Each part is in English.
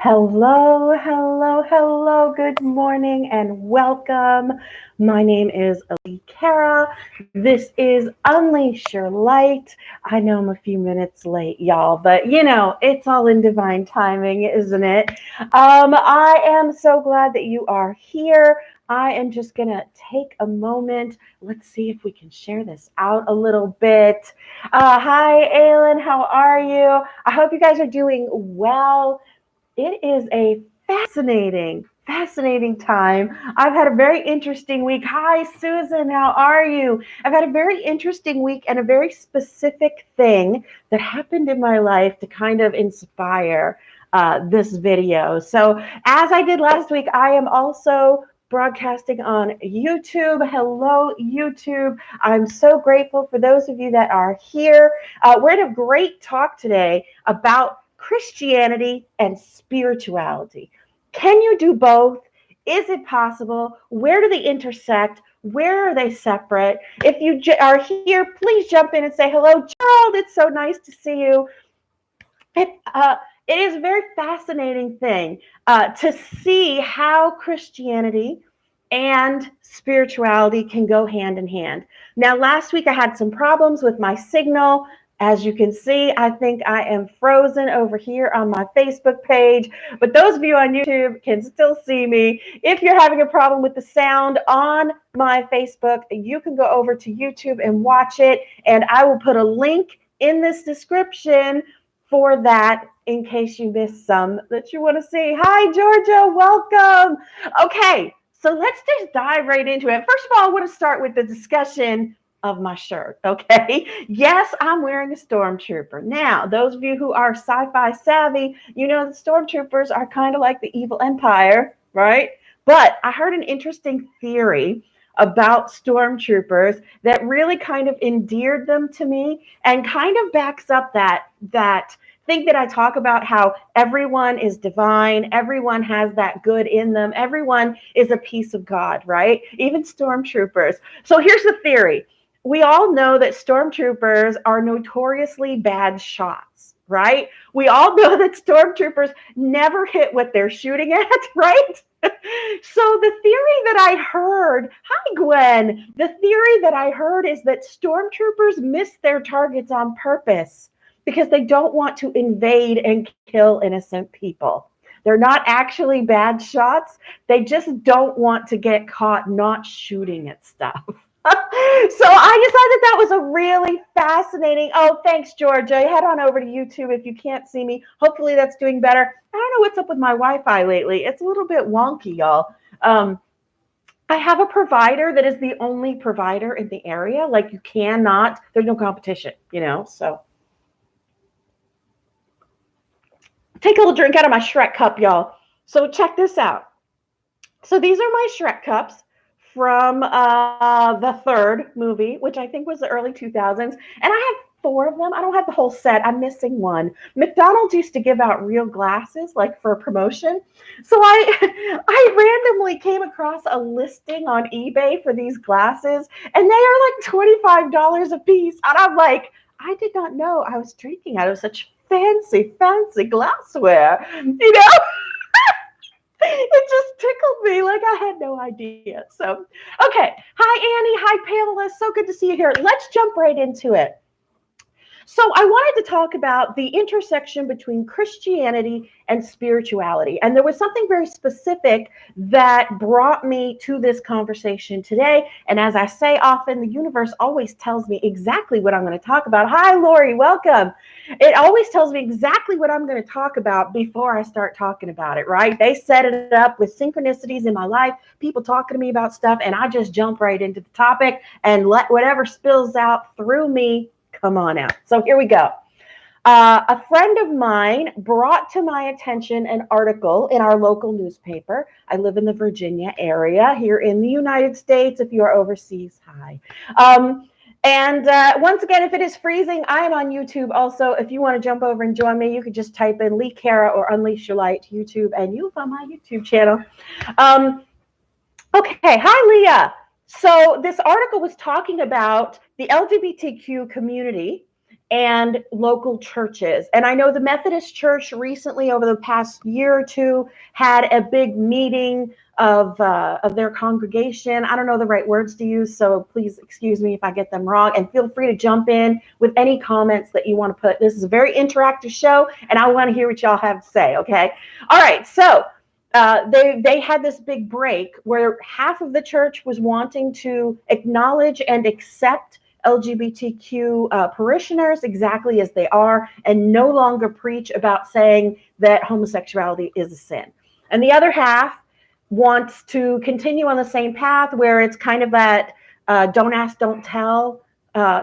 Hello, hello, hello. Good morning and welcome. My name is licara. This is Unleash Your Light. I know I'm a few minutes late, y'all, but it's all in divine timing, isn't it? I am so glad that you are here. I am just going to take a moment. Let's see if we can share this out a little bit. Hi, Aylin. How are you? I hope you guys are doing well. It is a fascinating time. I've had a very interesting week. Hi, Susan. How are you? I've had a very interesting week and a very specific thing that happened in my life to kind of inspire this video. So, as I did last week, I am also broadcasting on YouTube. Hello, YouTube. I'm so grateful for those of you that are here. We're in a great talk today about Christianity and spirituality. Can you do both? Is it possible? Where do they intersect? Where are they separate? If you are here, please jump in and say hello, Gerald. It's so nice to see you. It, uh, it is a very fascinating thing to see how Christianity and spirituality can go hand in hand. Now, last week I had some problems with my signal. As you can see, I think I am frozen over here on my Facebook page, but those of you on YouTube can still see me. If you're having a problem with the sound on my Facebook, you can go over to YouTube and watch it, and I will put a link in this description for that in case you missed some that you want to see. Hi, Georgia. Welcome. Okay, so let's just dive right into it. First of all, I want to start with the discussion of my shirt, okay? Yes, I'm wearing a stormtrooper. Now, those of you who are sci-fi savvy, you know the stormtroopers are kind of like the evil empire, right? But I heard an interesting theory about stormtroopers that really kind of endeared them to me and kind of backs up that thing that I talk about, how everyone is divine, everyone has that good in them, everyone is a piece of God, right? Even stormtroopers. So here's the theory. We all know that stormtroopers are notoriously bad shots, right? We all know that stormtroopers never hit what they're shooting at, right? So the theory that I heard, hi Gwen, the theory that I heard is that stormtroopers miss their targets on purpose because they don't want to invade and kill innocent people. They're not actually bad shots. They just don't want to get caught not shooting at stuff. So I just thought that was a really fascinating. Oh, thanks, Georgia. Head on over to YouTube if you can't see me. Hopefully that's doing better. I don't know what's up with my Wi-Fi lately. It's a little bit wonky, y'all. I have a provider that is the only provider in the area. Like there's no competition, so. Take a little drink out of my Shrek cup, y'all. So check this out. So these are my Shrek cups from the third movie, which I think was the early 2000s. And I have 4 of them. I don't have the whole set. I'm missing one. McDonald's used to give out real glasses, like for a promotion. So I randomly came across a listing on eBay for these glasses, and they are like $25 a piece. And I'm like, I did not know I was drinking out of such fancy glassware, It just tickled me like I had no idea. So, okay. Hi, Annie. Hi, Pamela. So good to see you here. Let's jump right into it. So I wanted to talk about the intersection between Christianity and spirituality. And there was something very specific that brought me to this conversation today. And as I say often, the universe always tells me exactly what I'm going to talk about. Hi, Lori. Welcome. It always tells me exactly what I'm going to talk about before I start talking about it, right? They set it up with synchronicities in my life, people talking to me about stuff, and I just jump right into the topic and let whatever spills out through me come on out. So here we go. A friend of mine brought to my attention an article in our local newspaper. I live in the Virginia area here in the United States. If you are overseas, hi. And once again, if it is freezing, I am on YouTube also. If you want to jump over and join me, you could just type in licara or Unleash Your Light YouTube, and you'll find my YouTube channel. Okay, hi, Leah. So this article was talking about the LGBTQ community and local churches. And I know the Methodist Church recently, over the past year or two, had a big meeting of their congregation. I don't know the right words to use, so please excuse me if I get them wrong, and feel free to jump in with any comments that you want to put. This is a very interactive show, and I want to hear what y'all have to say, okay? All right, so they had this big break where half of the church was wanting to acknowledge and accept LGBTQ parishioners exactly as they are, and no longer preach about saying that homosexuality is a sin. And the other half wants to continue on the same path where it's kind of that don't ask, don't tell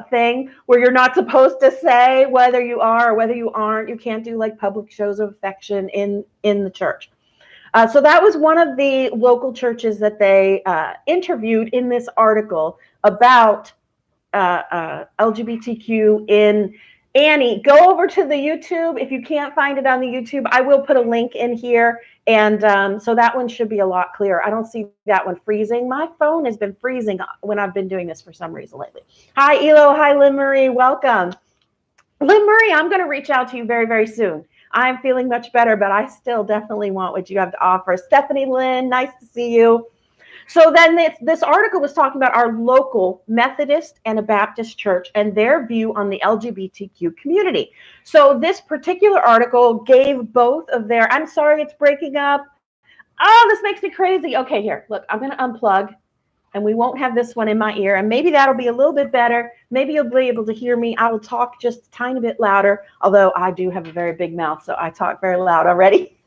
thing, where you're not supposed to say whether you are or whether you aren't. You can't do like public shows of affection in the church. So that was one of the local churches that they interviewed in this article about LGBTQ in Annie. Go over to the YouTube. If you can't find it on the YouTube, I will put a link in here. And so that one should be a lot clearer. I don't see that one freezing. My phone has been freezing when I've been doing this for some reason lately. Hi, Elo. Hi, Lynn Marie. Welcome. Lynn Marie, I'm going to reach out to you very, very soon. I'm feeling much better, but I still definitely want what you have to offer. Stephanie Lynn, nice to see you. So then this article was talking about our local Methodist and a Baptist church and their view on the LGBTQ community. So this particular article gave both of their, I'm sorry, it's breaking up. Oh, this makes me crazy. Okay, here, look, I'm going to unplug and we won't have this one in my ear. And maybe that'll be a little bit better. Maybe you'll be able to hear me. I will talk just a tiny bit louder, although I do have a very big mouth, so I talk very loud already.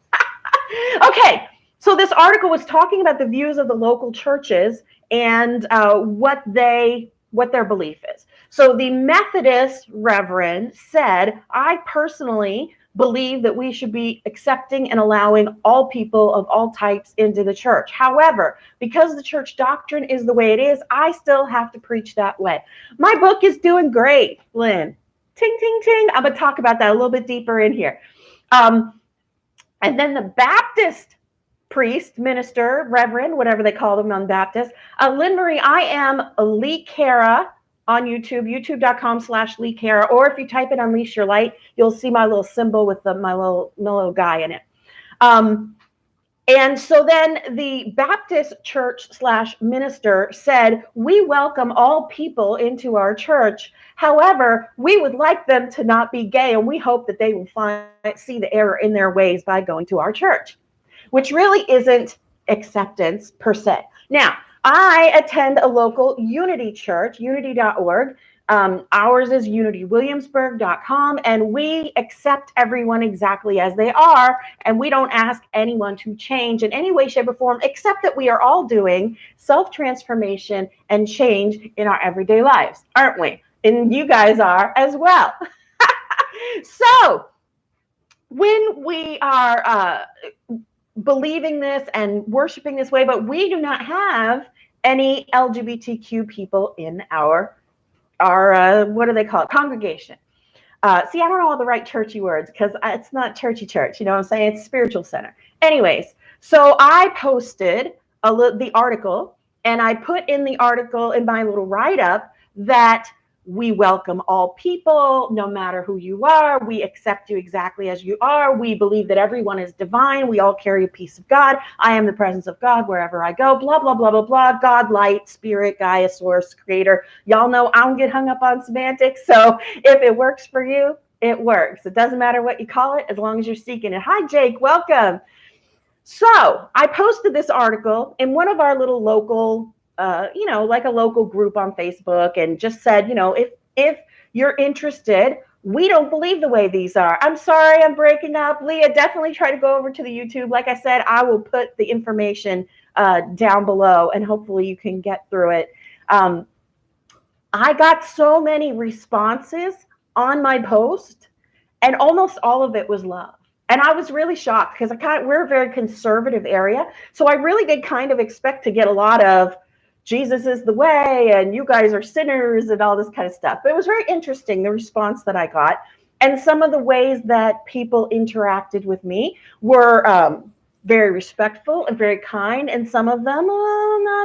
Okay. So this article was talking about the views of the local churches and what their belief is. So the Methodist reverend said, I personally believe that we should be accepting and allowing all people of all types into the church. However, because the church doctrine is the way it is, I still have to preach that way. My book is doing great, Lynn. Ting, ting, ting. I'm going to talk about that a little bit deeper in here. And then the Baptist priest, minister, reverend, whatever they call them on Baptist. Lynn Marie, I am a licara on YouTube, youtube.com/licara, or if you type in Unleash Your Light, you'll see my little symbol with my little guy in it. And so then the Baptist church/minister said, we welcome all people into our church. However, we would like them to not be gay, and we hope that they will see the error in their ways by going to our church, which really isn't acceptance per se. Now, I attend a local Unity church, unity.org. Ours is unitywilliamsburg.com, and we accept everyone exactly as they are, and we don't ask anyone to change in any way, shape, or form, except that we are all doing self-transformation and change in our everyday lives, aren't we? And you guys are as well. So, when we are believing this and worshiping this way, but we do not have any LGBTQ people in our what do they call it? Congregation. See, I don't know all the right churchy words because it's not churchy church. You know what I'm saying? It's spiritual center. Anyways, so I posted the article, and I put in the article in my little write-up that we welcome all people, no matter who you are. We accept you exactly as you are. We believe that everyone is divine. We all carry a piece of God. I am the presence of God wherever I go, blah, blah, blah, blah, blah. God, light, spirit, Gaia, source, creator. Y'all know I don't get hung up on semantics. So if it works for you, it works. It doesn't matter what you call it, as long as you're seeking it. Hi, Jake. Welcome. So I posted this article in one of our little local like a local group on Facebook, and just said, if you're interested, we don't believe the way these are. I'm sorry, I'm breaking up. Leah, definitely try to go over to the YouTube. Like I said, I will put the information down below, and hopefully you can get through it. I got so many responses on my post, and almost all of it was love. And I was really shocked because we're a very conservative area. So I really did kind of expect to get a lot of Jesus is the way, and you guys are sinners, and all this kind of stuff. But it was very interesting, the response that I got. And some of the ways that people interacted with me were very respectful and very kind. And some of them,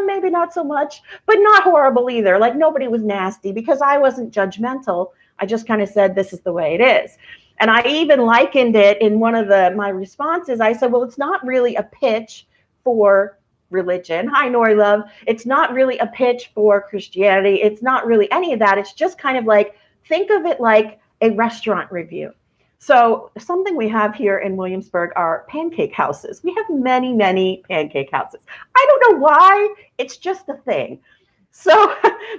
maybe not so much, but not horrible either. Like, nobody was nasty because I wasn't judgmental I just kind of said, this is the way it is. And I even likened it in one of my responses. I said, well, it's not really a pitch for religion. Hi, Nori Love. It's not really a pitch for Christianity. It's not really any of that. It's just kind of like, think of it like a restaurant review. So something we have here in Williamsburg are pancake houses. We have many, many pancake houses. I don't know why. It's just a thing. So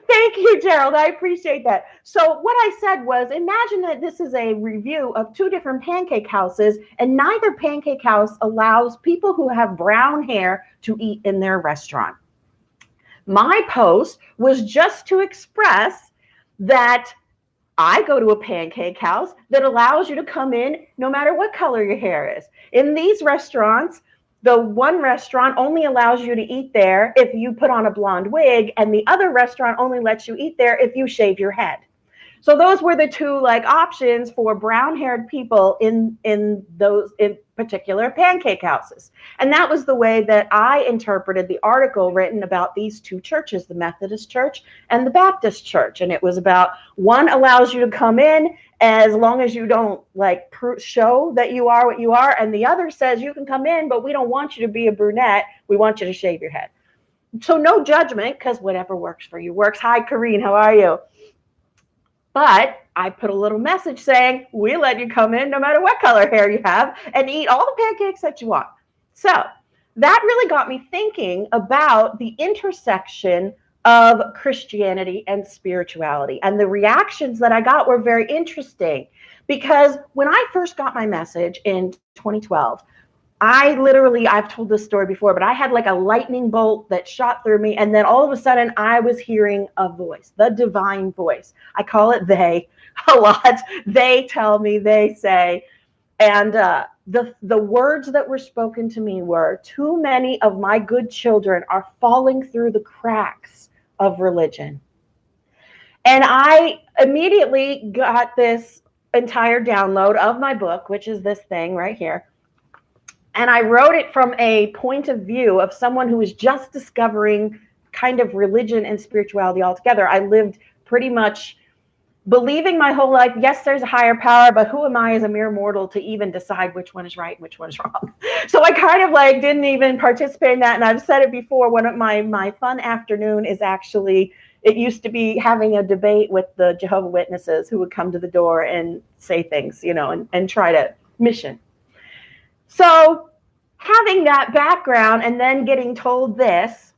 thank you, Gerald. I appreciate that. So what I said was, imagine that this is a review of two different pancake houses, and neither pancake house allows people who have brown hair to eat in their restaurant. My post was just to express that I go to a pancake house that allows you to come in no matter what color your hair is. In these restaurants, the one restaurant only allows you to eat there if you put on a blonde wig, and the other restaurant only lets you eat there if you shave your head. So those were the two options for brown-haired people in those particular pancake houses. And that was the way that I interpreted the article written about these two churches, the Methodist Church and the Baptist Church. And it was about, one allows you to come in as long as you don't show that you are what you are, and the other says you can come in, but we don't want you to be a brunette. We want you to shave your head. So no judgment, because whatever works for you works. Hi, Kareen, how are you? But I put a little message saying, we let you come in no matter what color hair you have and eat all the pancakes that you want. So that really got me thinking about the intersection of Christianity and spirituality. And the reactions that I got were very interesting, because when I first got my message in 2012, I've told this story before, but I had a lightning bolt that shot through me. And then all of a sudden I was hearing a voice, the divine voice. I call it they a lot. They tell me, they say. And the words that were spoken to me were, too many of my good children are falling through the cracks of religion. And I immediately got this entire download of my book, which is this thing right here. And I wrote it from a point of view of someone who was just discovering kind of religion and spirituality altogether. I lived pretty much believing my whole life, yes, there's a higher power, but who am I as a mere mortal to even decide which one is right and which one is wrong? So I kind of didn't even participate in that. And I've said it before, one of my fun afternoon is actually, it used to be having a debate with the Jehovah's Witnesses who would come to the door and say things, and try to mission. So having that background and then getting told this,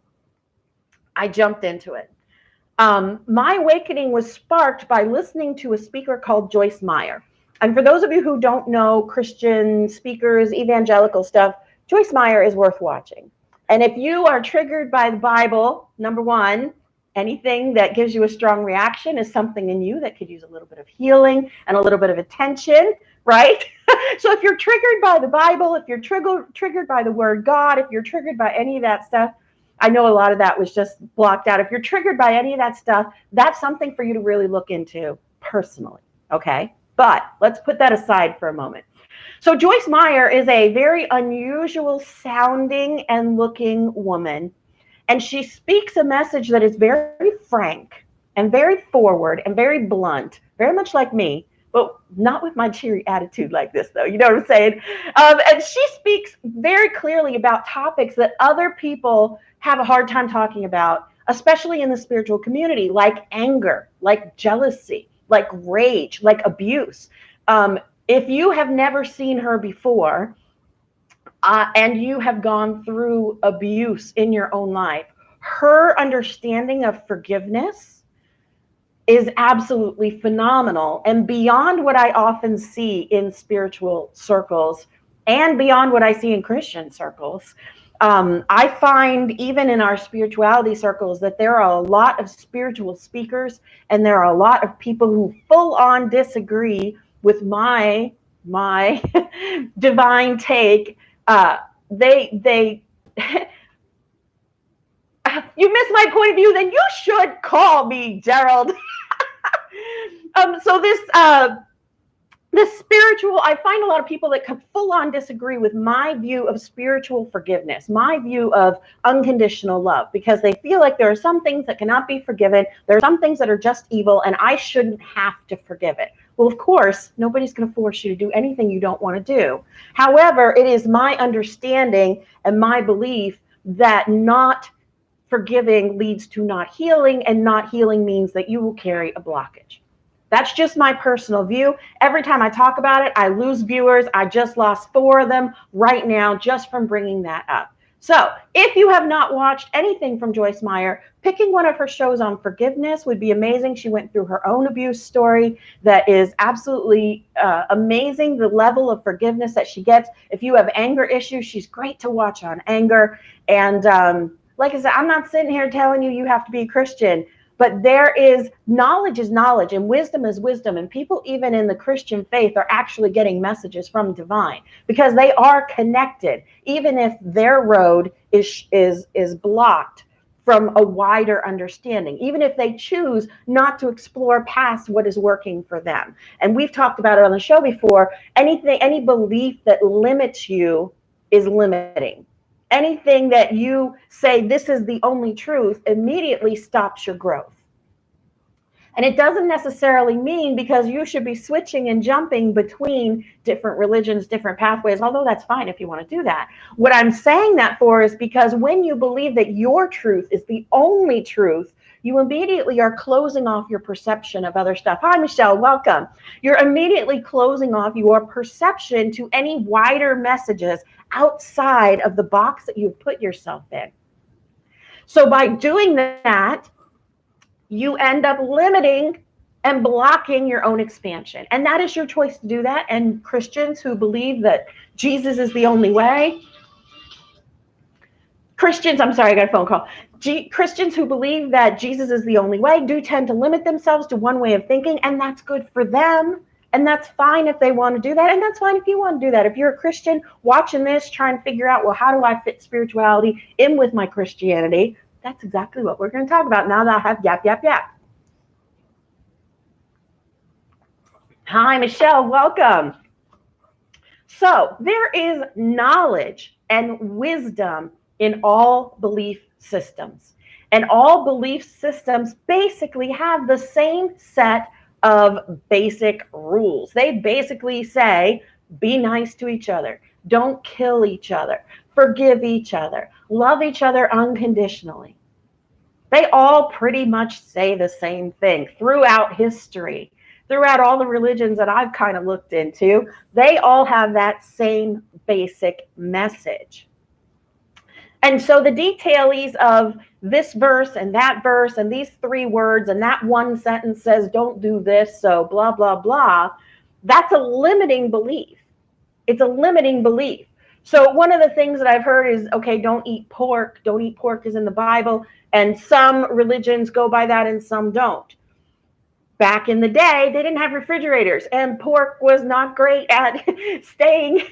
I jumped into it. My awakening was sparked by listening to a speaker called Joyce Meyer. And for those of you who don't know Christian speakers, evangelical stuff, Joyce Meyer is worth watching. And if you are triggered by the Bible, number one, anything that gives you a strong reaction is something in you that could use a little bit of healing and a little bit of attention, right? So if you're triggered by the Bible, if you're triggered by the word God, if you're triggered by any of that stuff, I know a lot of that was just blocked out. If you're triggered by any of that stuff, that's something for you to really look into personally, okay? But let's put that aside for a moment. So Joyce Meyer is a very unusual sounding and looking woman, and she speaks a message that is very frank and very forward and very blunt, very much like me, but not with my cheery attitude like this, though. You know what I'm saying? And she speaks very clearly about topics that other people have a hard time talking about, especially in the spiritual community, like anger, like jealousy, like rage, like abuse. If you have never seen her before, and you have gone through abuse in your own life, her understanding of forgiveness is absolutely phenomenal and beyond what I often see in spiritual circles and beyond what I see in Christian circles. I find even in our spirituality circles that there are a lot of spiritual speakers and there are a lot of people who full on disagree with my divine take. They you miss my point of view, then you should call me, Gerald. So this I find a lot of people that can full on disagree with my view of spiritual forgiveness, my view of unconditional love, because they feel like there are some things that cannot be forgiven. There are some things that are just evil, and I shouldn't have to forgive it. Well, of course, nobody's going to force you to do anything you don't want to do. However, it is my understanding and my belief that not forgiving leads to not healing, and not healing means that you will carry a blockage. That's just my personal view. Every time I talk about it, I lose viewers. I just lost 4 of them right now just from bringing that up. So if you have not watched anything from Joyce Meyer, picking one of her shows on forgiveness would be amazing. She went through her own abuse story that is absolutely amazing, the level of forgiveness that she gets. If you have anger issues, she's great to watch on anger. And like I said, I'm not sitting here telling you have to be a Christian. But there is knowledge, and wisdom is wisdom. And people even in the Christian faith are actually getting messages from divine, because they are connected, even if their road is blocked from a wider understanding, even if they choose not to explore past what is working for them. And we've talked about it on the show before. Any belief that limits you is limiting. Anything that you say, this is the only truth, immediately stops your growth. And it doesn't necessarily mean because you should be switching and jumping between different religions, different pathways, although that's fine if you want to do that. What I'm saying that for is because when you believe that your truth is the only truth, you immediately are closing off your perception of other stuff. Hi, Michelle, welcome. You're immediately closing off your perception to any wider messages outside of the box that you've put yourself in. So by doing that, you end up limiting and blocking your own expansion. And that is your choice to do that. And Christians who believe that Jesus is the only way, I'm sorry, I got a phone call. Christians who believe that Jesus is the only way do tend to limit themselves to one way of thinking, and that's good for them. And that's fine if they want to do that. And that's fine if you want to do that. If you're a Christian watching this, trying to figure out, well, how do I fit spirituality in with my Christianity? That's exactly what we're going to talk about now that I have yap. Hi, Michelle, welcome. So there is knowledge and wisdom in all belief systems. And all belief systems basically have the same set of basic rules. They basically say, be nice to each other, don't kill each other, forgive each other, love each other unconditionally. They all pretty much say the same thing throughout history, throughout all the religions that I've kind of looked into. They all have that same basic message. And so the details of this verse and that verse and these 3 words and that one sentence says, don't do this, so blah, blah, blah, that's a limiting belief. It's a limiting belief. So one of the things that I've heard is, okay, don't eat pork. Don't eat pork is in the Bible. And some religions go by that and some don't. Back in the day, they didn't have refrigerators, and pork was not great at staying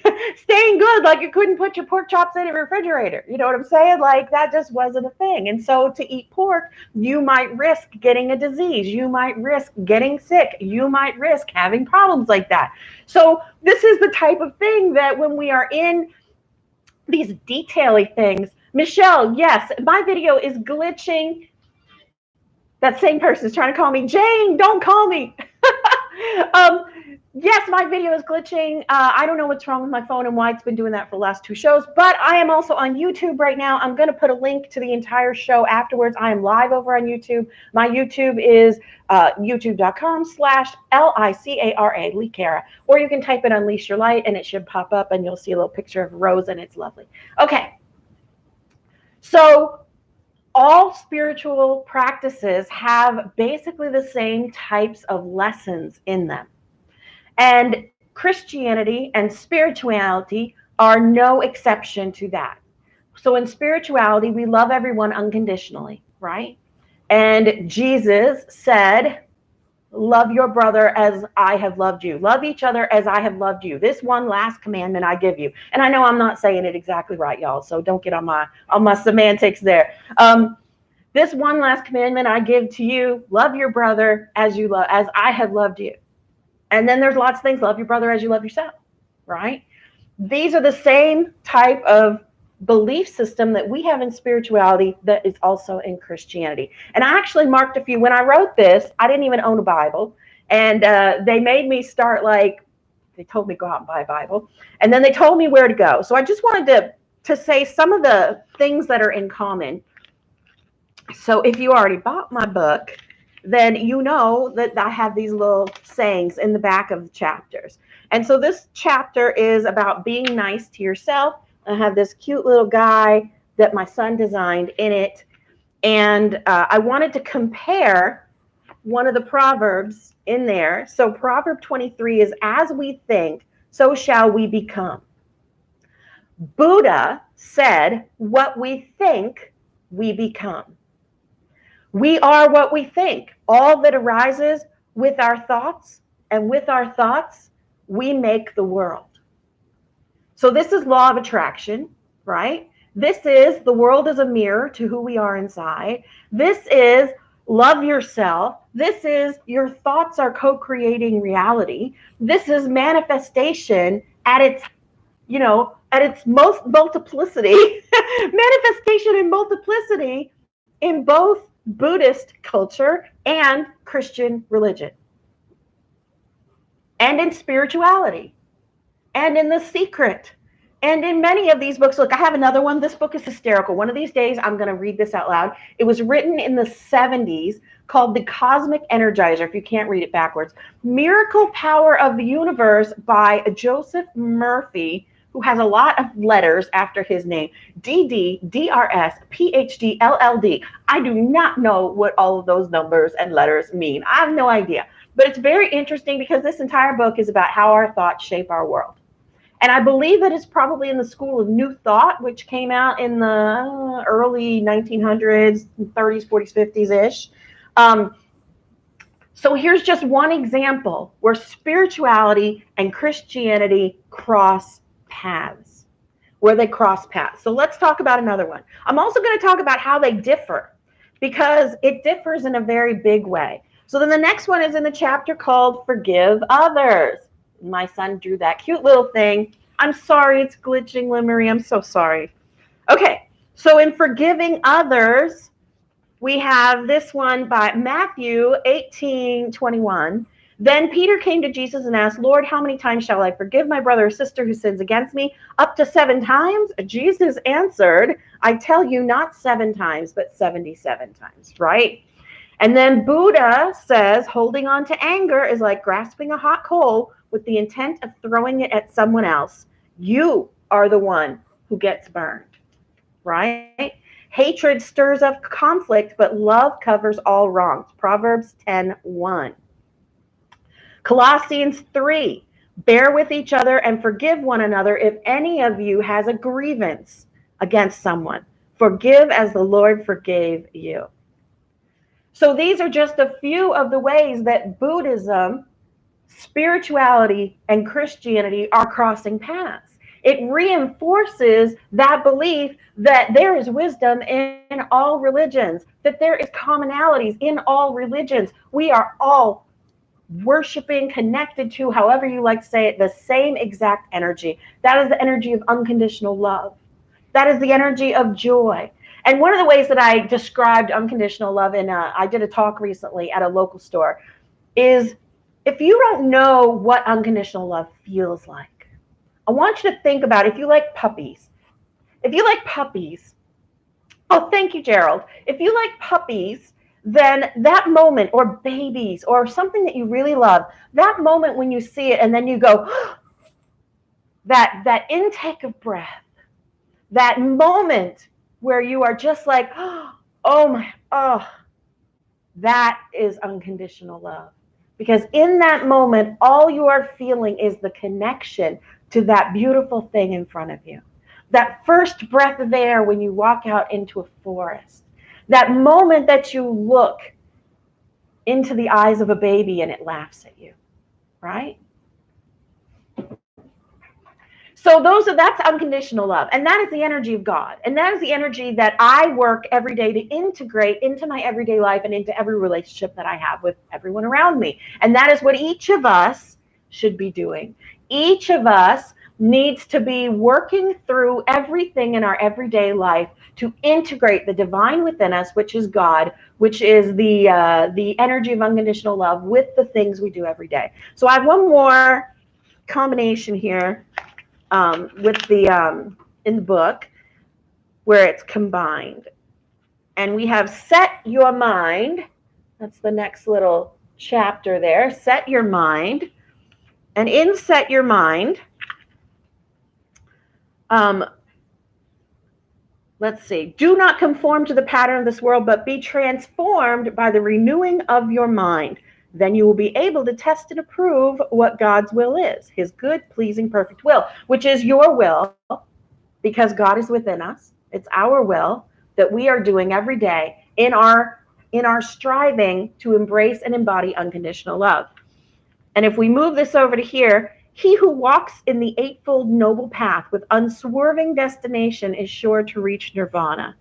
good. Like, you couldn't put your pork chops in a refrigerator. You know what I'm saying? Like, that just wasn't a thing. And so to eat pork, you might risk getting a disease. You might risk getting sick. You might risk having problems like that. So this is the type of thing that when we are in these detaily things, Michelle, yes, my video is glitching. That same person is trying to call me. Jane, don't call me. Yes, my video is glitching. I don't know what's wrong with my phone and why it's been doing that for the last 2 shows, but I am also on YouTube right now. I'm going to put a link to the entire show afterwards. I am live over on YouTube. My YouTube is youtube.com/licara, licara, or you can type in Unleash Your Light and it should pop up and you'll see a little picture of a rose and it's lovely. Okay. So all spiritual practices have basically the same types of lessons in them. And Christianity and spirituality are no exception to that. So in spirituality, we love everyone unconditionally, right? And Jesus said, love your brother as I have loved you. Love each other as I have loved you. This one last commandment I give you. And I know I'm not saying it exactly right, y'all, so don't get on my semantics there. This one last commandment I give to you, love your brother as I have loved you. And then there's lots of things. Love your brother as you love yourself, right? These are the same type of belief system that we have in spirituality that is also in Christianity. And I actually marked a few. When I wrote this, I didn't even own a Bible. And they made me start they told me go out and buy a Bible. And then they told me where to go. So I just wanted to say some of the things that are in common. So if you already bought my book, then you know that I have these little sayings in the back of the chapters. And so this chapter is about being nice to yourself. I have this cute little guy that my son designed in it. And I wanted to compare one of the Proverbs in there. So Proverb 23 is, as we think, so shall we become. Buddha said, what we think, we become. We are what we think. All that arises with our thoughts, and with our thoughts, we make the world. So this is law of attraction, right? This is the world is a mirror to who we are inside. This is love yourself. This is your thoughts are co-creating reality. This is manifestation at its, at its most multiplicity, manifestation and multiplicity in both Buddhist culture and Christian religion, and in spirituality, and in The Secret, and in many of these books. Look, I have another one. This book is hysterical. One of these days, I'm going to read this out loud. It was written in the 70s, called The Cosmic Energizer, if you can't read it backwards. Miracle Power of the Universe by Joseph Murphy, who has a lot of letters after his name. DD, DRS, PhD, LLD. I do not know what all of those numbers and letters mean. I have no idea. But it's very interesting because this entire book is about how our thoughts shape our world. And I believe that it's probably in the school of New Thought, which came out in the early 1900s, 30s, 40s, 50s-ish. So here's just one example where spirituality and Christianity cross paths, where they cross paths. So let's talk about another one. I'm also going to talk about how they differ, because it differs in a very big way. So then the next one is in the chapter called Forgive Others. My son drew that cute little thing. I'm sorry, it's glitching, Limery. I'm so sorry. Okay, so in Forgiving Others, we have this one by Matthew 18:21. Then Peter came to Jesus and asked, Lord, how many times shall I forgive my brother or sister who sins against me? Up to 7 times? Jesus answered, I tell you, not 7 times, but 77 times, right? And then Buddha says, holding on to anger is like grasping a hot coal with the intent of throwing it at someone else. You are the one who gets burned, right? Hatred stirs up conflict, but love covers all wrongs. Proverbs 10:1. Colossians 3, bear with each other and forgive one another if any of you has a grievance against someone. Forgive as the Lord forgave you. So these are just a few of the ways that Buddhism, spirituality, and Christianity are crossing paths. It reinforces that belief that there is wisdom in all religions, that there is commonalities in all religions. We are all worshiping, connected to, however you like to say it, the same exact energy. That is the energy of unconditional love. That is the energy of joy. And one of the ways that I described unconditional love, I did a talk recently at a local store, is if you don't know what unconditional love feels like, I want you to think about if you like puppies. If you like puppies, oh, thank you, Gerald. If you like puppies, then that moment, or babies, or something that you really love, that moment when you see it and then you go, that intake of breath, that moment where you are just like, that is unconditional love. Because in that moment, all you are feeling is the connection to that beautiful thing in front of you. That first breath of air when you walk out into a forest. That moment that you look into the eyes of a baby and it laughs at you, right? So that's unconditional love. And that is the energy of God. And that is the energy that I work every day to integrate into my everyday life and into every relationship that I have with everyone around me. And that is what each of us should be doing. Each of us needs to be working through everything in our everyday life to integrate the divine within us, which is God, which is the energy of unconditional love, with the things we do every day. So I have one more combination here with the in the book where it's combined, and we have set your mind. That's the next little chapter there. Set your mind, and in set your mind. Let's see. Do not conform to the pattern of this world, but be transformed by the renewing of your mind. Then you will be able to test and approve what God's will is, his good, pleasing, perfect will, which is your will, because God is within us. It's our will that we are doing every day in our striving to embrace and embody unconditional love. And if we move this over to here, he who walks in the eightfold noble path with unswerving destination is sure to reach nirvana.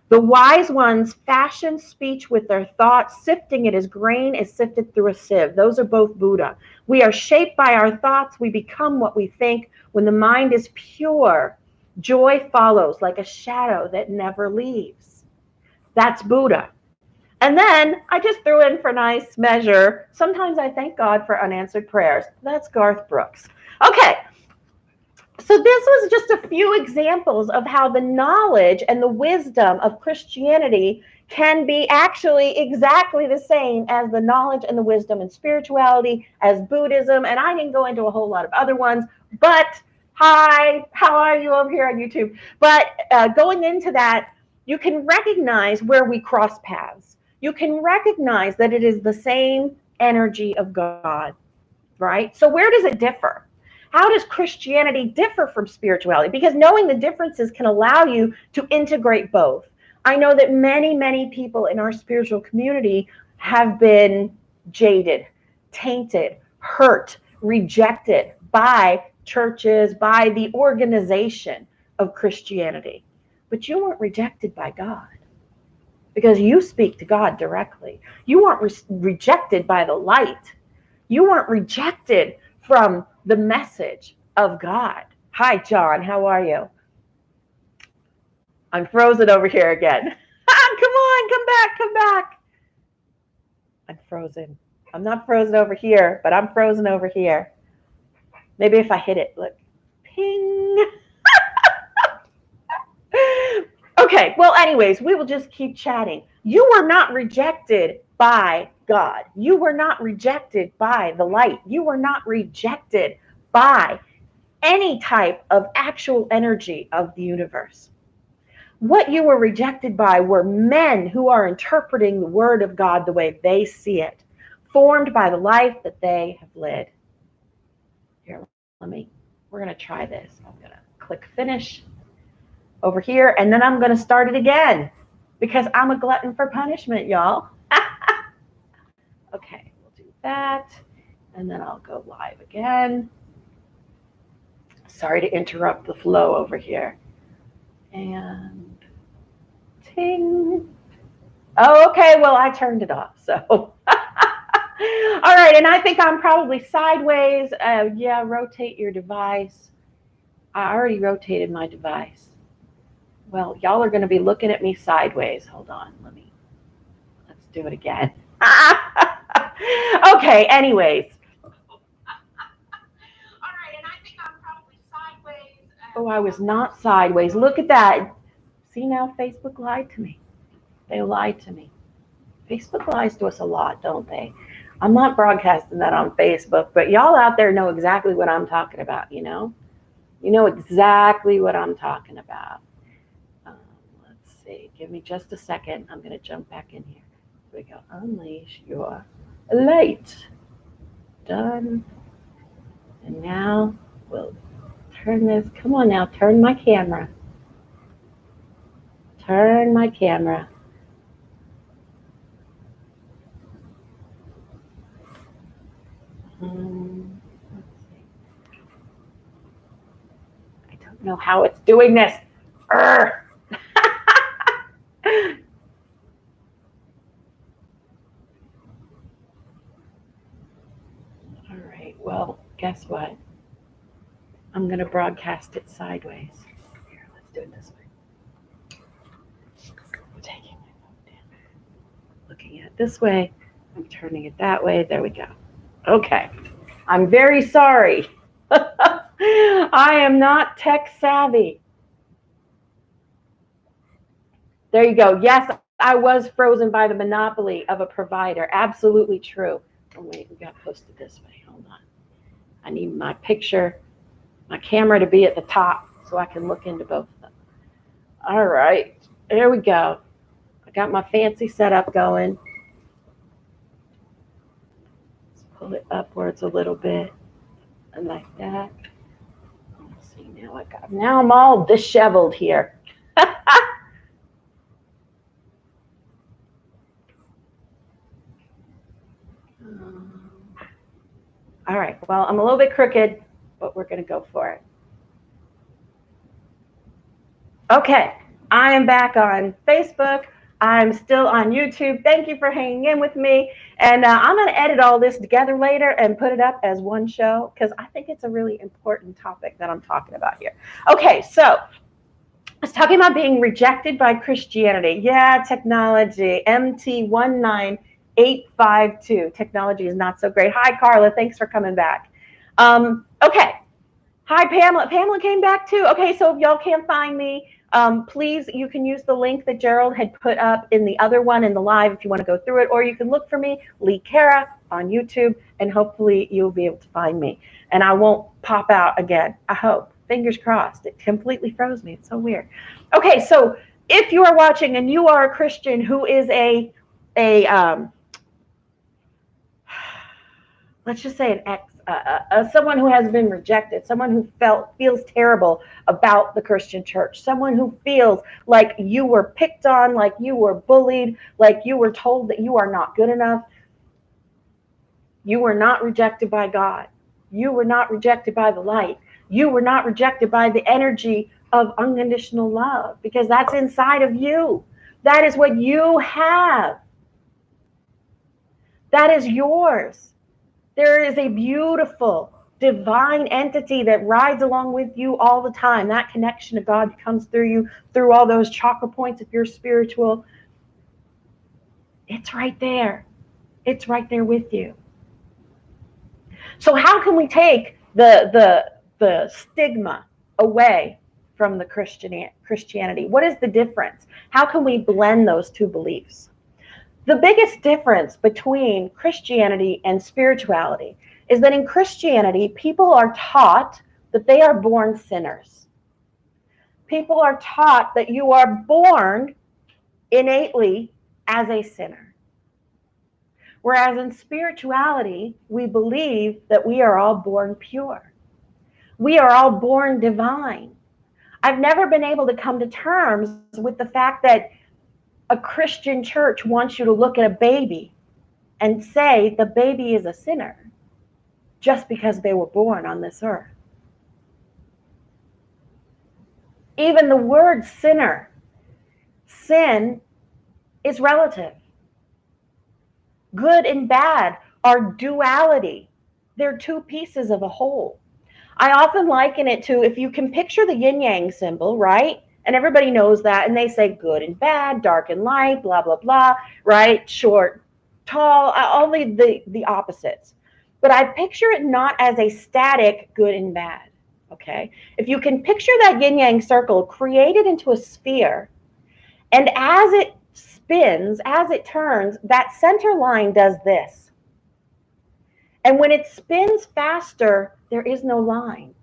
The wise ones fashion speech with their thoughts, sifting it as grain is sifted through a sieve. Those are both Buddha. We are shaped by our thoughts. We become what we think. When the mind is pure, joy follows like a shadow that never leaves. That's Buddha. And then I just threw in for nice measure, sometimes I thank God for unanswered prayers. That's Garth Brooks. Okay, so this was just a few examples of how the knowledge and the wisdom of Christianity can be actually exactly the same as the knowledge and the wisdom and spirituality, as Buddhism. And I didn't go into a whole lot of other ones, but hi, how are you over here on YouTube? But going into that, you can recognize where we cross paths. You can recognize that it is the same energy of God, right? So where does it differ? How does Christianity differ from spirituality? Because knowing the differences can allow you to integrate both. I know that many, many people in our spiritual community have been jaded, tainted, hurt, rejected by churches, by the organization of Christianity. But you weren't rejected by God, because you speak to God directly. You weren't rejected by the light. You weren't rejected from the message of God. Hi, John. How are you? I'm frozen over here again. Come on, come back, come back. I'm frozen. I'm not frozen over here, but I'm frozen over here. Maybe if I hit it, look. Ping. Okay, well, anyways, we will just keep chatting. You were not rejected by God. You were not rejected by the light. You were not rejected by any type of actual energy of the universe. What you were rejected by were men who are interpreting the word of God the way they see it, formed by the life that they have led. Here, we're going to try this. I'm going to click finish over here, and then I'm going to start it again because I'm a glutton for punishment, y'all. Okay, we'll do that, and then I'll go live again. Sorry to interrupt the flow over here. And ting. Oh, okay, well, I turned it off, so. All right, and I think I'm probably sideways. Yeah, rotate your device. I already rotated my device. Well, y'all are going to be looking at me sideways. Hold on, let's do it again. Okay, anyways. All right, and I think I'm probably sideways. Oh, I was not sideways. Look at that. See, now Facebook lied to me. They lied to me. Facebook lies to us a lot, don't they? I'm not broadcasting that on Facebook, but y'all out there know exactly what I'm talking about, you know? You know exactly what I'm talking about. Let's see. Give me just a second. I'm going to jump back in here. Here we go. Unleash your light. Done. And now we'll turn this. Come on now. Turn my camera. Turn my camera. Let's see. I don't know how it's doing this. All right, well, guess what? I'm going to broadcast it sideways. Here, let's do it this way. I'm taking my phone down. Looking at it this way. I'm turning it that way. There we go. Okay. I'm very sorry. I am not tech savvy. There you go. Yes, I was frozen by the monopoly of a provider. Absolutely true. Oh, wait, we got to post it this way. Hold on. I need my picture, my camera to be at the top so I can look into both of them. All right. There we go. I got my fancy setup going. Let's pull it upwards a little bit. Like that. Let's see, now I'm all disheveled here. All right, well, I'm a little bit crooked, but we're going to go for it. Okay, I am back on Facebook. I'm still on YouTube. Thank you for hanging in with me. And I'm going to edit all this together later and put it up as one show because I think it's a really important topic that I'm talking about here. Okay, so I was talking about being rejected by Christianity. Yeah, technology, MT19852. Technology is not so great. Hi, Carla. Thanks for coming back. Okay. Hi, Pamela. Pamela came back too. Okay, so if y'all can't find me, please, you can use the link that Gerald had put up in the other one in the live if you want to go through it, or you can look for me, Licara, on YouTube, and hopefully you'll be able to find me. And I won't pop out again, I hope. Fingers crossed. It completely froze me. It's so weird. Okay, so if you are watching and you are a Christian who is let's just say someone who has been rejected, someone who feels terrible about the Christian church, someone who feels like you were picked on, like you were bullied, like you were told that you are not good enough. You were not rejected by God. You were not rejected by the light. You were not rejected by the energy of unconditional love, because that's inside of you. That is what you have. That is yours. There is a beautiful divine entity that rides along with you all the time. That connection to God comes through you, through all those chakra points if you're spiritual. It's right there. It's right there with you. So how can we take the stigma away from the Christianity? What is the difference? How can we blend those two beliefs? The biggest difference between Christianity and spirituality is that in Christianity, people are taught that they are born sinners. People are taught that you are born innately as a sinner. Whereas in spirituality, we believe that we are all born pure. We are all born divine. I've never been able to come to terms with the fact that a Christian church wants you to look at a baby and say the baby is a sinner just because they were born on this earth. Even the word sinner, sin is relative. Good and bad are duality. They're two pieces of a whole. I often liken it to, if you can picture the yin-yang symbol, right? And everybody knows that, and they say good and bad, dark and light, blah, blah, blah, right? Short, tall, only the opposites. But I picture it not as a static good and bad, okay? If you can picture that yin-yang circle created into a sphere, and as it spins, as it turns, that center line does this. And when it spins faster, there is no line.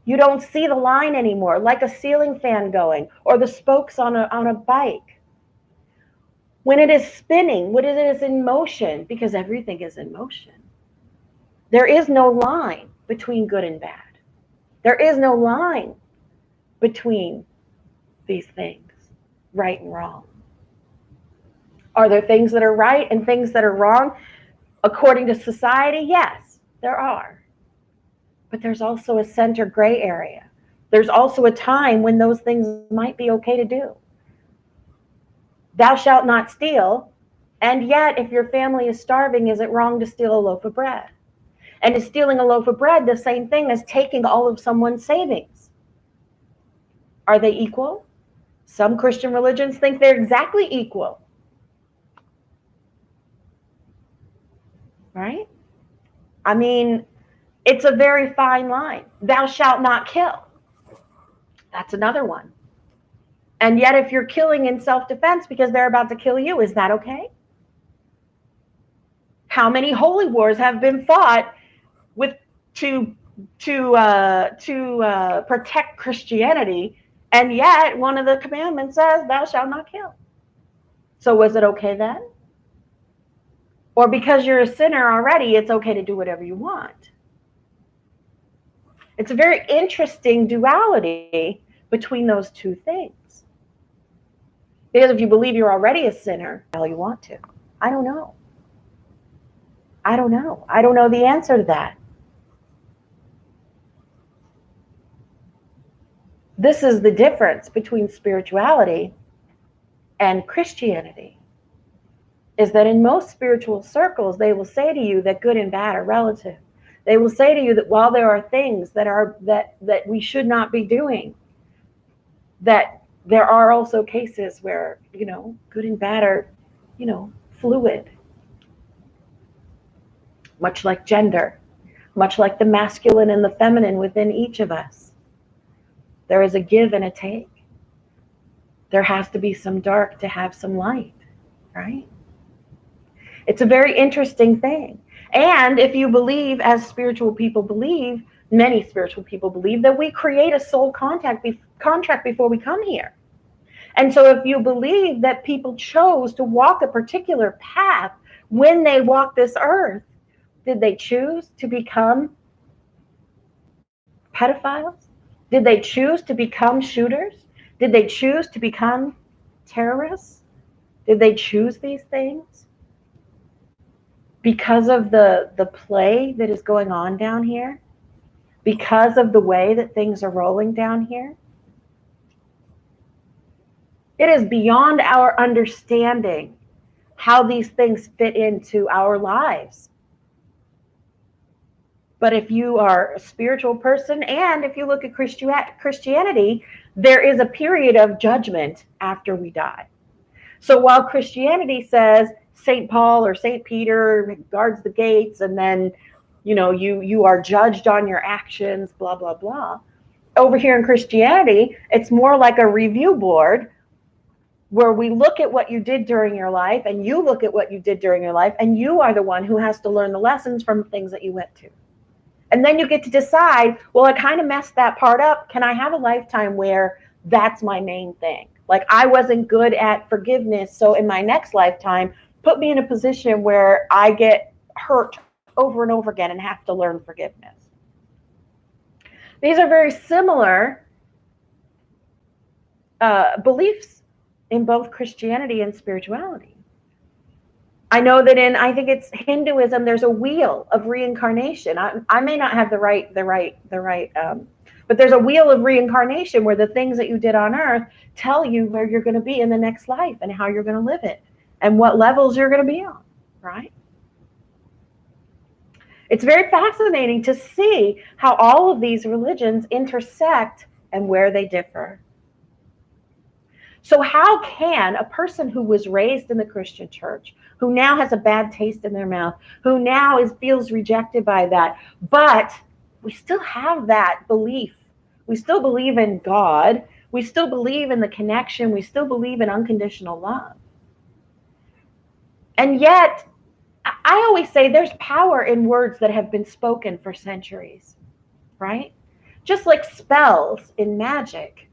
You don't see the line anymore, like a ceiling fan going or the spokes on a bike. When it is spinning, when it is in motion, because everything is in motion, there is no line between good and bad. There is no line between these things, right and wrong. Are there things that are right and things that are wrong? According to society, yes, there are. But there's also a center gray area. There's also a time when those things might be okay to do. Thou shalt not steal, and yet if your family is starving, is it wrong to steal a loaf of bread? And is stealing a loaf of bread the same thing as taking all of someone's savings? Are they equal? Some Christian religions think they're exactly equal. Right? I mean, it's a very fine line. Thou shalt not kill. That's another one. And yet, if you're killing in self-defense because they're about to kill you, is that okay? How many holy wars have been fought with to protect Christianity, and yet one of the commandments says, "Thou shalt not kill." So was it okay then? Or because you're a sinner already, it's okay to do whatever you want? It's a very interesting duality between those two things. Because if you believe you're already a sinner, all you want to. I don't know. I don't know the answer to that. This is the difference between spirituality and Christianity, is that in most spiritual circles, they will say to you that good and bad are relative. They will say to you that while there are things that we should not be doing, that there are also cases where, good and bad are, fluid. Much like gender, much like the masculine and the feminine within each of us. There is a give and a take. There has to be some dark to have some light, right? It's a very interesting thing. And if you believe, as spiritual people believe, many spiritual people believe, that we create a soul contract before we come here. And so if you believe that people chose to walk a particular path when they walk this earth, did they choose to become pedophiles? Did they choose to become shooters? Did they choose to become terrorists? Did they choose these things because of the play that is going on down here? Because of the way that things are rolling down here? It is beyond our understanding how these things fit into our lives. But if you are a spiritual person, and if you look at Christianity, there is a period of judgment after we die. So while Christianity says St. Paul or St. Peter guards the gates, and then you are judged on your actions, blah, blah, blah. Over here in Christianity, it's more like a review board where we look at what you did during your life, and you look at what you did during your life, and you are the one who has to learn the lessons from things that you went to. And then you get to decide, well, I kind of messed that part up. Can I have a lifetime where that's my main thing? Like, I wasn't good at forgiveness, so in my next lifetime, put me in a position where I get hurt over and over again and have to learn forgiveness. These are very similar beliefs in both Christianity and spirituality. I know that I think it's Hinduism, there's a wheel of reincarnation. I may not have the right, but there's a wheel of reincarnation where the things that you did on earth tell you where you're going to be in the next life and how you're going to live it and what levels you're going to be on, right? It's very fascinating to see how all of these religions intersect and where they differ. So how can a person who was raised in the Christian church, who now has a bad taste in their mouth, who now feels rejected by that, but we still have that belief. We still believe in God. We still believe in the connection. We still believe in unconditional love. And yet, I always say there's power in words that have been spoken for centuries, right? Just like spells in magic.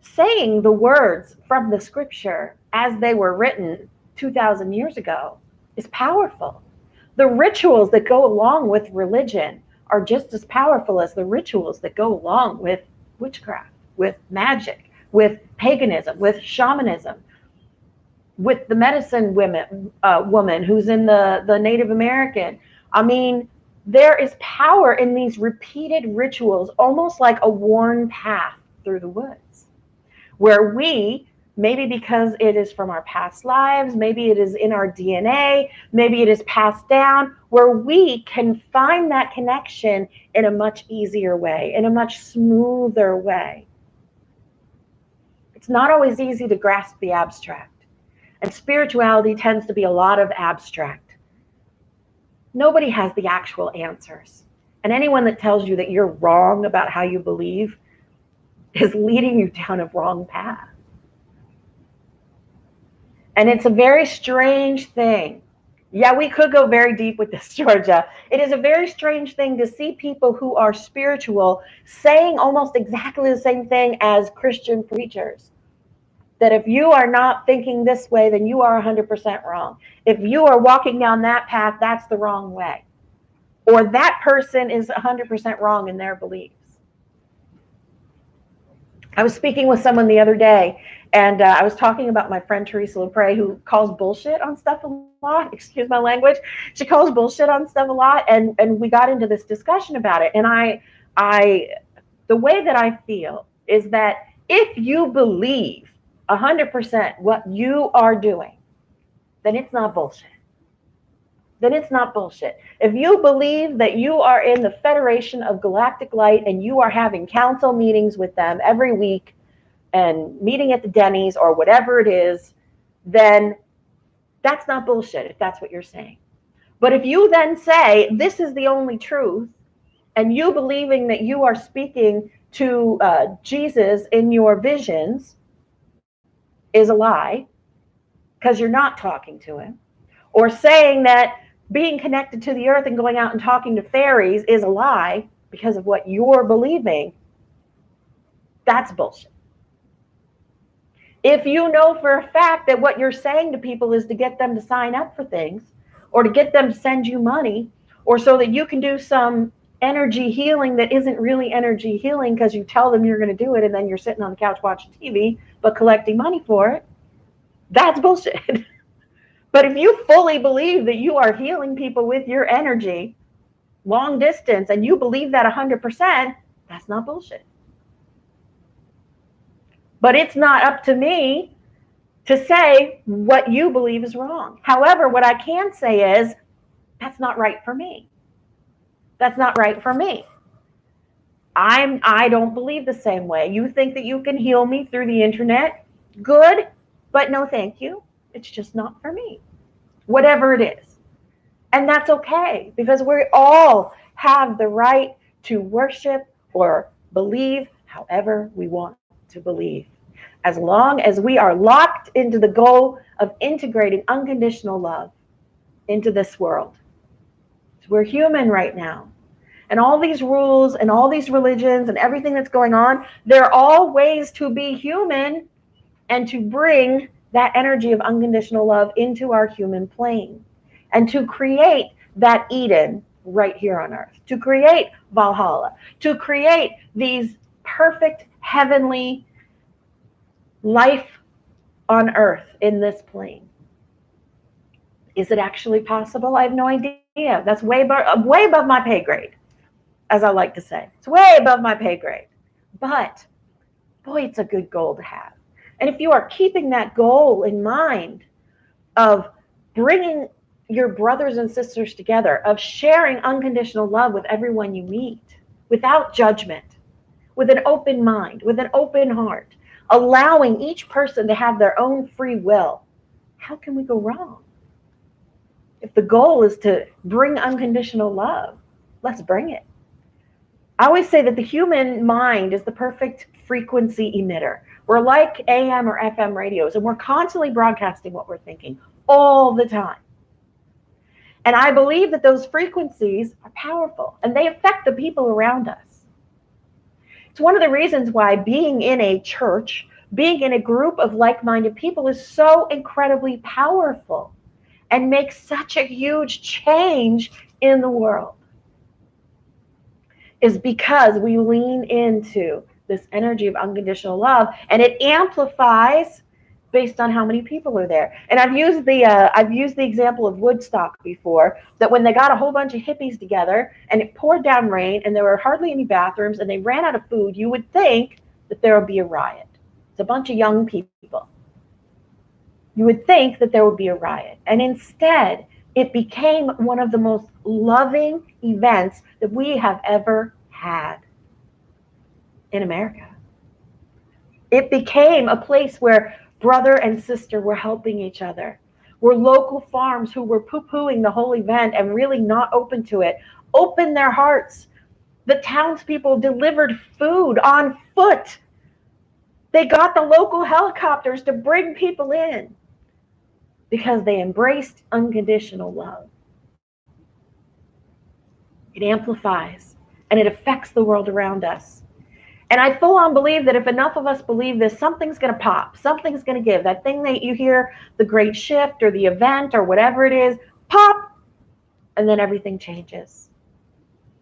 Saying the words from the scripture as they were written 2,000 years ago is powerful. The rituals that go along with religion are just as powerful as the rituals that go along with witchcraft, with magic, with paganism, with shamanism, with the medicine woman who's in the Native American. I mean, there is power in these repeated rituals, almost like a worn path through the woods, where we Maybe because it is from our past lives, maybe it is in our DNA, maybe it is passed down, where we can find that connection in a much easier way, in a much smoother way. It's not always easy to grasp the abstract, and spirituality tends to be a lot of abstract. Nobody has the actual answers, and anyone that tells you that you're wrong about how you believe is leading you down a wrong path. And it's a very strange thing. Yeah, we could go very deep with this, Georgia. It is a very strange thing to see people who are spiritual saying almost exactly the same thing as Christian preachers. That if you are not thinking this way, then you are 100% wrong. If you are walking down that path, that's the wrong way. Or that person is 100% wrong in their beliefs. I was speaking with someone the other day, and I was talking about my friend Teresa LaPrey, who calls bullshit on stuff a lot. Excuse my language. She calls bullshit on stuff a lot, and we got into this discussion about it. And the way that I feel is that if you believe 100% what you are doing, then it's not bullshit. Then it's not bullshit. If you believe that you are in the Federation of Galactic Light and you are having council meetings with them every week and meeting at the Denny's or whatever it is, then that's not bullshit if that's what you're saying. But if you then say this is the only truth and you believing that you are speaking to Jesus in your visions is a lie because you're not talking to him, or saying that being connected to the earth and going out and talking to fairies is a lie because of what you're believing, that's bullshit. If you know for a fact that what you're saying to people is to get them to sign up for things, or to get them to send you money, or so that you can do some energy healing that isn't really energy healing because you tell them you're going to do it and then you're sitting on the couch watching TV but collecting money for it, that's bullshit. But if you fully believe that you are healing people with your energy, long distance, and you believe that 100%, that's not bullshit. But it's not up to me to say what you believe is wrong. However, what I can say is, that's not right for me. That's not right for me. I don't believe the same way. You think that you can heal me through the internet? Good, but no thank you. It's just not for me. Whatever it is. And that's okay, because we all have the right to worship or believe however we want to believe, as long as we are locked into the goal of integrating unconditional love into this world. We're human right now. And all these rules and all these religions and everything that's going on, they're all ways to be human and to bring that energy of unconditional love into our human plane, and to create that Eden right here on earth, to create Valhalla, to create these perfect heavenly life on earth in this plane. Is it actually possible? I have no idea. That's way above my pay grade, as I like to say. It's way above my pay grade. But boy, it's a good goal to have. And if you are keeping that goal in mind of bringing your brothers and sisters together, of sharing unconditional love with everyone you meet, without judgment, with an open mind, with an open heart, allowing each person to have their own free will, how can we go wrong? If the goal is to bring unconditional love, let's bring it. I always say that the human mind is the perfect frequency emitter. We're like AM or FM radios, and we're constantly broadcasting what we're thinking all the time. And I believe that those frequencies are powerful, and they affect the people around us. It's one of the reasons why being in a church, being in a group of like-minded people is so incredibly powerful and makes such a huge change in the world, is because we lean into this energy of unconditional love, and it amplifies based on how many people are there. And I've used the example of Woodstock before, that when they got a whole bunch of hippies together and it poured down rain and there were hardly any bathrooms and they ran out of food, you would think that there would be a riot. It's a bunch of young people. You would think that there would be a riot. And instead, it became one of the most loving events that we have ever had in America. It became a place where brother and sister were helping each other, where local farms who were poo-pooing the whole event and really not open to it opened their hearts. The townspeople delivered food on foot. They got the local helicopters to bring people in because they embraced unconditional love. It amplifies and it affects the world around us. And I full on believe that if enough of us believe this, something's going to pop, something's going to give. That thing that you hear, the great shift or the event or whatever it is, pop, and then everything changes.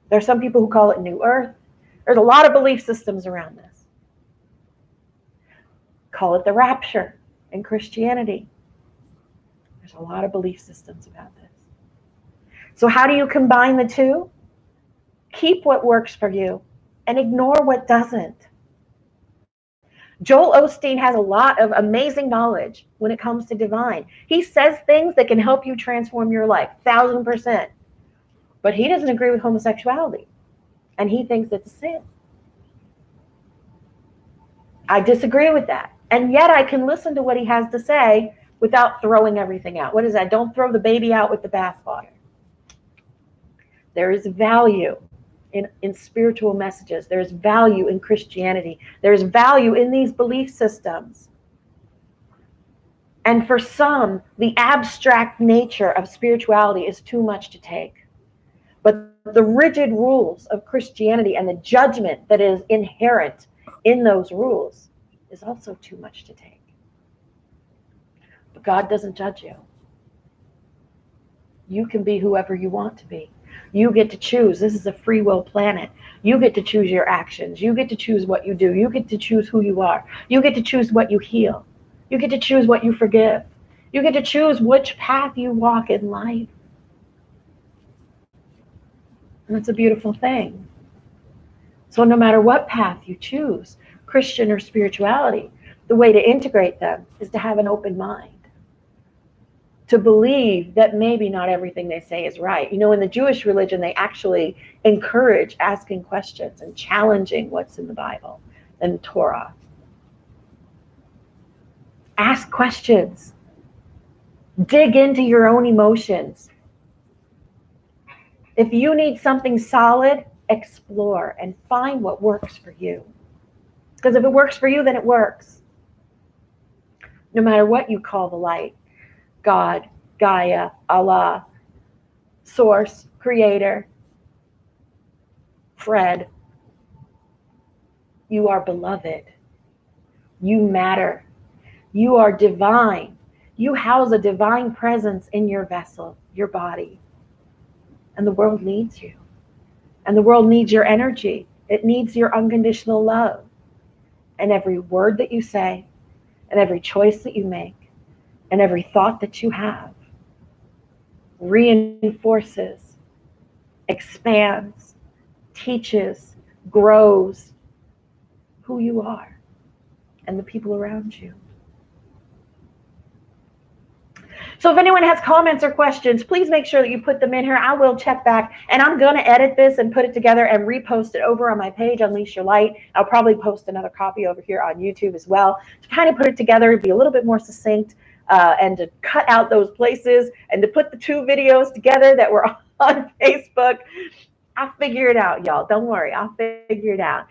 There are some people who call it New Earth. There's a lot of belief systems around this. Call it the rapture in Christianity. There's a lot of belief systems about this. So how do you combine the two? Keep what works for you and ignore what doesn't. Joel Osteen has a lot of amazing knowledge when it comes to divine. He says things that can help you transform your life, 1,000%. But he doesn't agree with homosexuality, and he thinks it's a sin. I disagree with that. And yet I can listen to what he has to say without throwing everything out. What is that? Don't throw the baby out with the bathwater. There is value in spiritual messages. There's value in Christianity. There's value in these belief systems. And for some, the abstract nature of spirituality is too much to take. But the rigid rules of Christianity and the judgment that is inherent in those rules is also too much to take. But God doesn't judge you. You can be whoever you want to be. You get to choose. This is a free will planet. You get to choose your actions. You get to choose what you do. You get to choose who you are. You get to choose what you heal. You get to choose what you forgive. You get to choose which path you walk in life. And it's a beautiful thing. So no matter what path you choose, Christian or spirituality, the way to integrate them is to have an open mind. To believe that maybe not everything they say is right. You know, in the Jewish religion, they actually encourage asking questions and challenging what's in the Bible and the Torah. Ask questions. Dig into your own emotions. If you need something solid, explore and find what works for you. Because if it works for you, then it works. No matter what you call the light. God, Gaia, Allah, Source, Creator, Fred. You are beloved. You matter. You are divine. You house a divine presence in your vessel, your body. And the world needs you. And the world needs your energy. It needs your unconditional love. And every word that you say, and every choice that you make, and every thought that you have reinforces, expands, teaches, grows who you are and the people around you. So if anyone has comments or questions, please make sure that you put them in here. I will check back, and I'm going to edit this and put it together and repost it over on my page, Unleash Your Light. I'll probably post another copy over here on YouTube as well to kind of put it together, be a little bit more succinct, and to cut out those places and to put the two videos together that were on Facebook. I'll figure it out, y'all. Don't worry. I'll figure it out.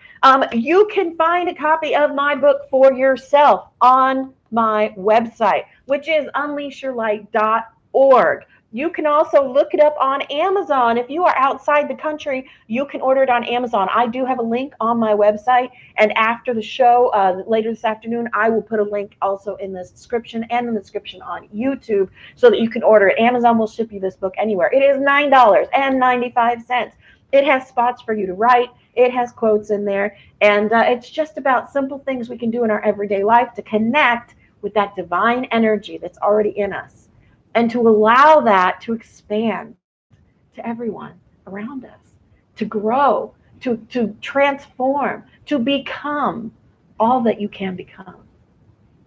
You can find a copy of my book for yourself on my website, which is unleashyourlight.org. You can also look it up on Amazon. If you are outside the country, you can order it on Amazon. I do have a link on my website, and after the show later this afternoon, I will put a link also in the description and in the description on YouTube so that you can order it. Amazon will ship you this book anywhere. It is $9.95. It has spots for you to write. It has quotes in there, and it's just about simple things we can do in our everyday life to connect with that divine energy that's already in us, and to allow that to expand to everyone around us, to grow, to transform, to become all that you can become.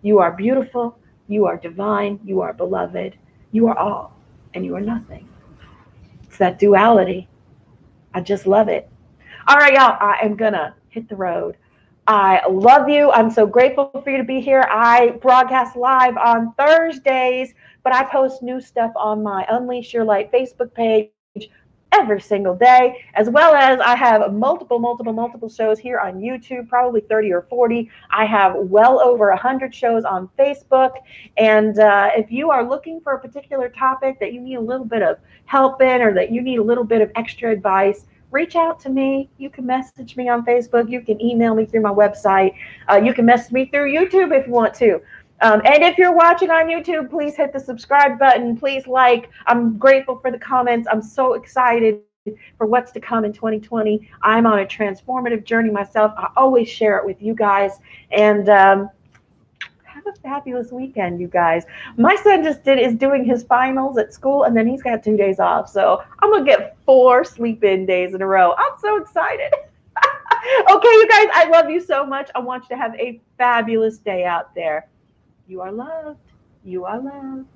You are beautiful. You are divine. You are beloved. You are all, and you are nothing. It's that duality. I just love it. All right, y'all, I am going to hit the road. I love you. I'm so grateful for you to be here. I broadcast live on Thursdays, but I post new stuff on my Unleash Your Light Facebook page every single day, as well as I have multiple shows here on YouTube, probably 30 or 40. I have well over 100 shows on Facebook. And if you are looking for a particular topic that you need a little bit of help in, or that you need a little bit of extra advice, reach out to me. You can message me on Facebook. You can email me through my website. You can message me through YouTube if you want to. And if you're watching on YouTube, please hit the subscribe button. Please like. I'm grateful for the comments. I'm so excited for what's to come in 2020. I'm on a transformative journey myself. I always share it with you guys. And have a fabulous weekend, you guys. My son is doing his finals at school, and then he's got 2 days off. So I'm gonna get 4 sleep-in days in a row. I'm so excited. Okay, you guys, I love you so much. I want you to have a fabulous day out there. You are loved. You are loved.